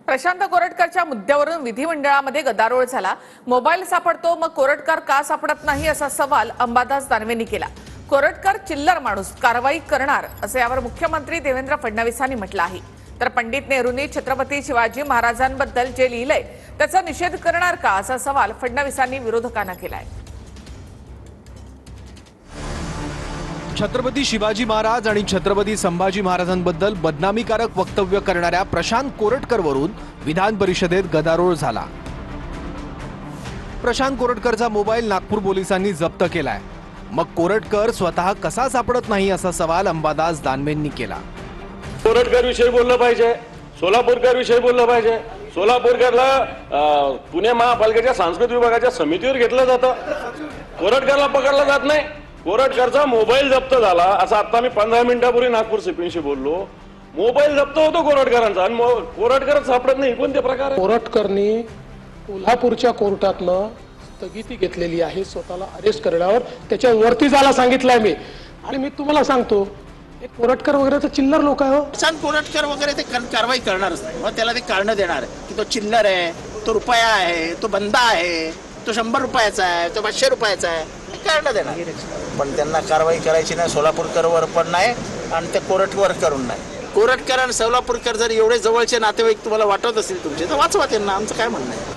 प्रशांत कोरटकरच्या मुद्द्यावरून विधिमंडळामध्ये गदारोळ झाला। मोबाईल सापडतो मग कोरटकर का सापडत नाही असा सवाल अंबादास दानवेंनी केला। कोरटकर चिल्लर माणूस, कारवाई करणार असे यावर मुख्यमंत्री देवेंद्र फडणवीसांनी म्हटलं आहे। तर पंडित नेहरूंनी छत्रपती शिवाजी महाराजांबद्दल जे लिहिलंय त्याचा निषेध करणार का असा सवाल फडणवीसांनी विरोधकांना केलाय। छत्रपती शिवाजी महाराज आणि छत्रपती संभाजी महाराजांबद्दल बदनामीकारक वक्तव्य करणाऱ्या प्रशांत कोरटकरवरून विधान परिषदेत गदारोळ झाला। प्रशांत कोरटकरचा मोबाईल नागपूर पोलिसांनी जप्त केलाय। मग कोरटकर स्वतः कसा सापडत नाही असा सवाल अंबादास दानवेंनी केला। कोरटकर विषयी बोललं पाहिजे, सोलापूरकर विषयी बोललं पाहिजे। सोलापूरकरला पुणे महापालिकेच्या सांस्कृतिक विभागाच्या समितीवर घेतलं जातं, कोरटकरला पकडलं जात नाही। कोरटकरचा मोबाईल जप्त झाला असं आता मी 15 मिनिटापूर्वी नागपूर सीपीशी बोललो। मोबाईल जप्त होतो कोरटकरांचा आणि कोरटकर सापडत नाही, कोणते प्रकार आहे? कोरटकरनी कोल्हापूरच्या कोर्टातनं स्थगिती घेतलेली आहे स्वतःला अरेस्ट करण्यावर, त्याच्यावरती जायला सांगितलंय मी। आणि मी तुम्हाला सांगतो, हे कोरटकर वगैरे तर चिल्लर लोक आहे। प्रशांत कोरटकर वगैरे ते कारवाई करणारच नाही, मग त्याला ते कारण देणार की तो चिल्लर आहे, तो रुपया आहे, तो बंदा आहे, तो 100 रुपयाचा आहे, तो 500 रुपयाचा आहे, कारण देणार। पण त्यांना कारवाई करायची नाही, सोलापूरकरवर पण नाही आणि ते कोरटकर करून नाही। कोरटकर आणि सोलापूरकर जर एवढे जवळचे नातेवाईक तुम्हाला वाटत असतील तुमचे, तर वाचवा त्यांना, आमचं काय म्हणणं आहे।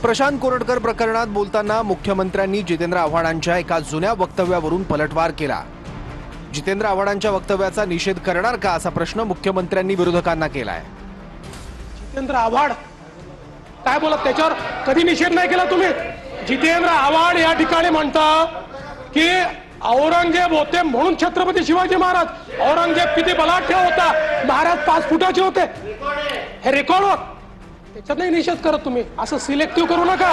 प्रशांत कोरटकर प्रकरणात बोलताना मुख्यमंत्र्यांनी जितेंद्र आव्हाडांच्या एका जुन्या वक्तव्यावरून पलटवार केला। जितेंद्र आव्हाडांच्या वक्तव्याचा निषेध करणार का असा प्रश्न मुख्यमंत्र्यांनी विरोधकांना केलाय। जितेंद्र आव्हाड काय बोलत, त्याच्यावर कधी निषेध नाही केला तुम्ही। जितेंद्र आव्हाड या ठिकाणी म्हणता की औरंगजेब होते म्हणून छत्रपती शिवाजी महाराज, औरंगजेब किती बलाढ्य होता, महाराज 5 फुटाचे होते, हे रेकॉर्डवर, त्याच्यातही निषेध करत तुम्ही। असं सिलेक्टिव्ह करू नका।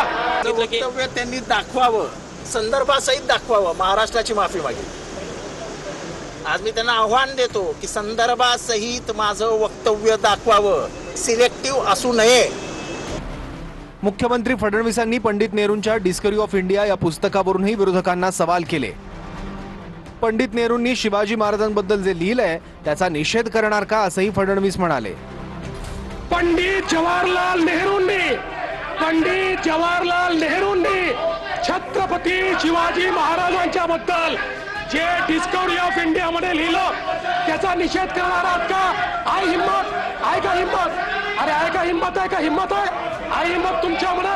वक्तव्य त्यांनी दाखवावं, संदर्भासहित दाखवावं, महाराष्ट्राची माफी मागितली। आज मी त्यांना आव्हान देतो की संदर्भासहित माझं वक्तव्य दाखवावं, सिलेक्टिव्ह असू नये। मुख्यमंत्री फडणवीसांनी पंडित नेहरूंच्या डिस्कवरी ऑफ इंडिया या पुस्तकावरूनही विरोधकांना सवाल केले। पंडित नेहरूंनी शिवाजी महाराजांबद्दल जे लिहिलंय त्याचा निषेध करणार का असंही फडणवीस म्हणाले। पंडित जवाहरलाल नेहरूंनी छत्रपती शिवाजी महाराजांच्या बद्दल जे डिस्कवरी ऑफ इंडिया मध्ये लिहिलं त्याचा निषेध करणार आहात का? आहे हिम्मत? आहे का हिम्मत? अरे आहे का हिम्मत? आहे का हिम्मत? आहे हिम्मत तुमच्यामध्ये?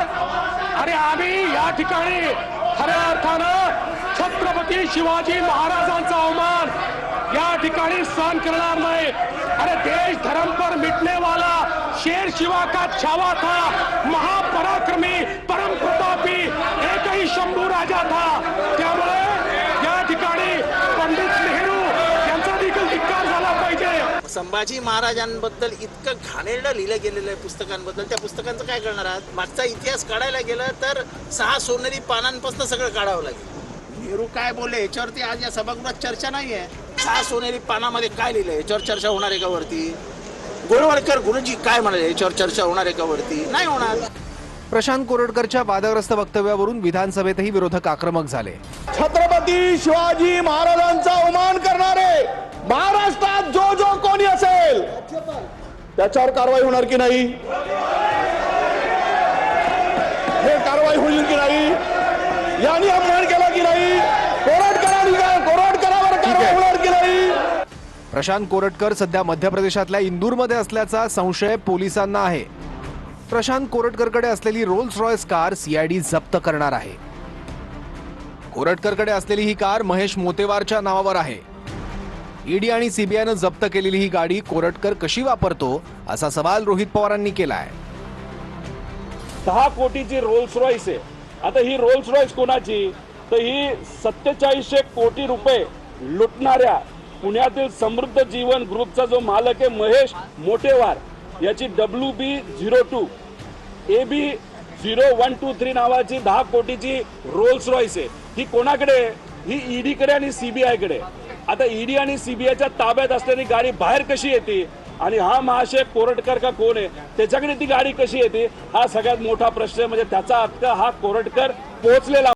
अरे आम्ही या ठिकाणी खऱ्या अर्थानं छत्रपती शिवाजी महाराजांचा अवमान या ठिकाणी सहन करणार नाही। अरे देश धर्म पर मिटने वाला शेर शिवा का छावा था, महापराक्रमी परम प्रतापी एक ही शंभू राजा था। त्यामुळे या ठिकाणी पंडित नेहरू यांचा देखील धिक्कार झाला पाहिजे। संभाजी महाराजांबद्दल इतकं घाणेरडं लिहिलं गेलेलं आहे पुस्तकांबद्दल, त्या पुस्तकांचं काय करणार आहात? मागचा इतिहास काढायला गेलं तर 6 सोनेरी पानांपासून सगळं काढावं लागेल। नेहरू काय बोलले याच्यावरती आज या सभागृहात चर्चा नाहीये। 6 सोनेरी पानामध्ये काय लिहिलंय याच्यावर चर्चा होणार आहे का वरती? गोळवळकर गुरुजी काय म्हणाले याच्यावर चर्चा होणार आहे का वरती? नाही होणार। प्रशांत कोरटकरच्या वादग्रस्त वक्तव्यावरून विधानसभेतही विरोधक आक्रमक झाले। छत्रपती शिवाजी महाराजांचा अवमान करणारे महाराष्ट्रात जो कोणी असेल त्याच्यावर कारवाई होणार की नाही? हे कारवाई होईल की नाही? यांनी अपमान केला की नाही? कोरटकरावर कारवाई होणार की नाही? प्रशांत कोरटकर सध्या मध्य प्रदेशातल्या इंदूरमध्ये असल्याचा संशय पोलिसांना आहे। प्रशांत कोरटकरकडे असलेली रोल्स रॉयस कार सीआयडी जप्त करणार आहे। कोरटकरकडे असलेली ही कार महेश मोतेवारच्या नावावर आहे। ईडी आणि सीबीआयनं जप्त केलेली ही गाडी कोरटकर कशी वापरतो असा सवाल रोहित पवारांनी केलाय। 10 कोटीची रोल्स रॉयस आहे। आता ही रोल्स रॉयस कोणाची? तर ही 4700 कोटी रुपये लुटणाऱ्या पुण्यातील समृद्ध जीवन ग्रुपचा जो मालक आहे महेश मोटेवार याची WB02 AB0123 नावाची 10 कोटीची रोल्स रॉयस आहे। ही कोणाकडे? ही ईडी कडे आणि सीबीआय कडे। आता ईडी आणि सीबीआयच्या ताब्यात असलेली गाडी बाहेर कशी येते आणि हा महाशय कोरटकर का कोण आहे त्याच्याकडे ती गाडी कशी येते हा सगळ्यात मोठा प्रश्न आहे। म्हणजे त्याचा हक्क हा कोरटकर पोहोचलेला